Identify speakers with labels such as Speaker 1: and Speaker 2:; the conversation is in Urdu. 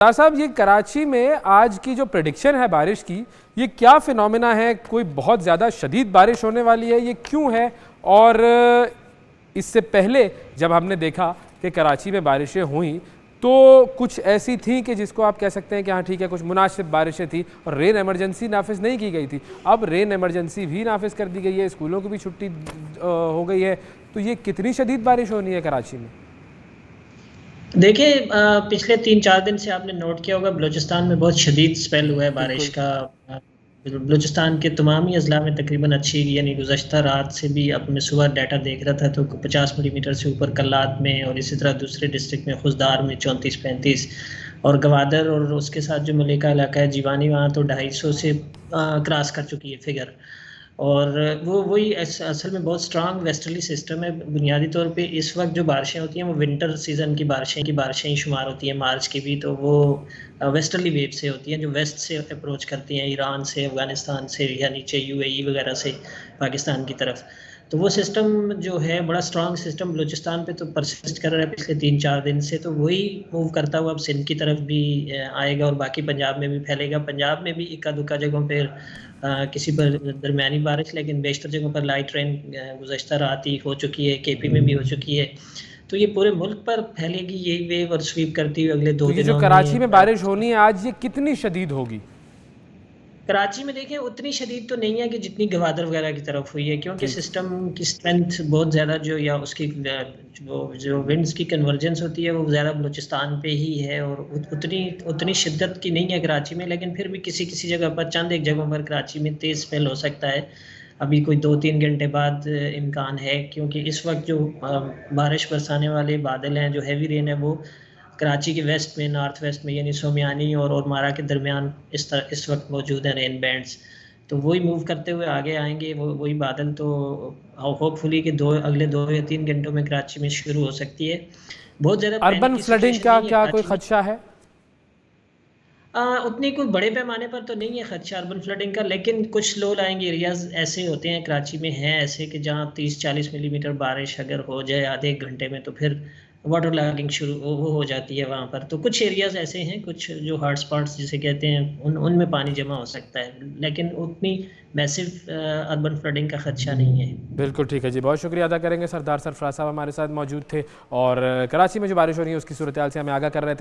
Speaker 1: سردار صاحب، یہ کراچی میں آج کی جو پریڈکشن ہے بارش کی، یہ کیا فینومینا ہے؟ کوئی بہت زیادہ شدید بارش ہونے والی ہے، یہ کیوں ہے؟ اور اس سے پہلے جب ہم نے دیکھا کہ کراچی میں بارشیں ہوئیں تو کچھ ایسی تھیں کہ جس کو آپ کہہ سکتے ہیں کہ ہاں ٹھیک ہے، کچھ مناسب بارشیں تھیں اور رین ایمرجنسی نافذ نہیں کی گئی تھی. اب رین ایمرجنسی بھی نافذ کر دی گئی ہے، اسکولوں کو بھی چھٹی ہو گئی ہے. تو یہ کتنی شدید بارش ہونی ہے کراچی میں؟
Speaker 2: دیکھیں، پچھلے 3-4 دن سے آپ نے نوٹ کیا ہوگا بلوچستان میں بہت شدید سپیل ہوا ہے بارش کا. بلوچستان کے تمام ہی اضلاع میں تقریباً اچھی، یعنی گزشتہ رات سے بھی اب میں صبح ڈیٹا دیکھ رہا تھا تو 50 ملی میٹر سے اوپر کلات میں، اور اسی طرح دوسرے ڈسٹرکٹ میں خزدار میں 34-35، اور گوادر اور اس کے ساتھ جو ملیکہ علاقہ ہے جیوانی، وہاں تو 250 سے کراس کر چکی ہے فگر. اور وہی اصل میں بہت سٹرانگ ویسٹرلی سسٹم ہے. بنیادی طور پہ اس وقت جو بارشیں ہوتی ہیں وہ ونٹر سیزن کی بارشیں ہی شمار ہوتی ہیں، مارچ کی بھی. تو وہ ویسٹرلی ویو سے ہوتی ہیں جو ویسٹ سے اپروچ کرتی ہیں، ایران سے، افغانستان سے، یا نیچے UAE وغیرہ سے پاکستان کی طرف. تو وہ سسٹم جو ہے بڑا سٹرانگ سسٹم بلوچستان پہ تو پرسسٹ کر رہا ہے پچھلے 3-4 دن سے. تو وہی موو کرتا ہوا اب سندھ کی طرف بھی آئے گا اور باقی پنجاب میں بھی پھیلے گا. پنجاب میں بھی اکا دکا جگہوں پہ کسی پر درمیانی بارش، لیکن بیشتر جگہوں پر لائٹ رین گزشتہ رات ہی ہو چکی ہے. KP میں بھی ہو چکی ہے. تو یہ پورے ملک پر پھیلے گی یہی ویو اور سویپ کرتی ہوئی اگلے 2
Speaker 1: تو یہ جو
Speaker 2: دنوں
Speaker 1: کراچی میں
Speaker 2: میں.
Speaker 1: بارش ہونی ہے آج، یہ کتنی شدید ہوگی؟
Speaker 2: کراچی میں دیکھیں اتنی شدید تو نہیں ہے کہ جتنی گوادر وغیرہ کی طرف ہوئی ہے، کیونکہ سسٹم کی اسٹرینتھ بہت زیادہ یا اس کی جو ونڈز کی کنورجنس ہوتی ہے وہ زیادہ بلوچستان پہ ہی ہے، اور اتنی شدت کی نہیں ہے کراچی میں. لیکن پھر بھی کسی جگہ پر، چند ایک جگہوں پر کراچی میں تیز اسپیل ہو سکتا ہے. ابھی کوئی 2-3 گھنٹے بعد امکان ہے، کیونکہ اس وقت جو بارش برسانے والے بادل ہیں، جو ہیوی رین ہے، وہ کراچی کے ویسٹ میں، نارتھ ویسٹ میں، یعنی سومیانی اور مارا کے درمیان اس وقت موجود ہیں رین بینڈز. تو وہی موو کرتے ہوئے آگے آئیں گے وہی بادل. تو ہوپ فلی کہ اگلے 2 یا 3 گھنٹوں میں کراچی میں شروع ہو سکتی ہے. بہت زیادہ پینک
Speaker 1: اربن
Speaker 2: کی
Speaker 1: فلڈنگ
Speaker 2: سچویشن
Speaker 1: کا
Speaker 2: نہیں ہے
Speaker 1: کیا کوئی
Speaker 2: کراچی میں.
Speaker 1: خدشہ ہے؟
Speaker 2: اتنی کوئی بڑے پیمانے پر تو نہیں ہے خدشہ اربن فلڈنگ کا، لیکن کچھ لو لائنگ ایریاز ایسے ہوتے ہیں کراچی میں، ہیں ایسے کہ جہاں 30-40 ملی میٹر بارش اگر ہو جائے آدھے ایک گھنٹے میں تو پھر واٹر لاگنگ شروع ہو جاتی ہے وہاں پر. تو کچھ ایریاز ایسے ہیں، کچھ جو ہاٹ سپاٹس جسے کہتے ہیں، ان میں پانی جمع ہو سکتا ہے، لیکن اتنی میسو اربن فلڈنگ کا خدشہ نہیں ہے.
Speaker 1: بالکل ٹھیک ہے جی، بہت شکریہ ادا کریں گے. سردار سرفراز صاحب ہمارے ساتھ موجود تھے اور کراچی میں جو بارش ہو رہی ہے اس کی صورتحال سے ہمیں آگاہ کر رہے تھے.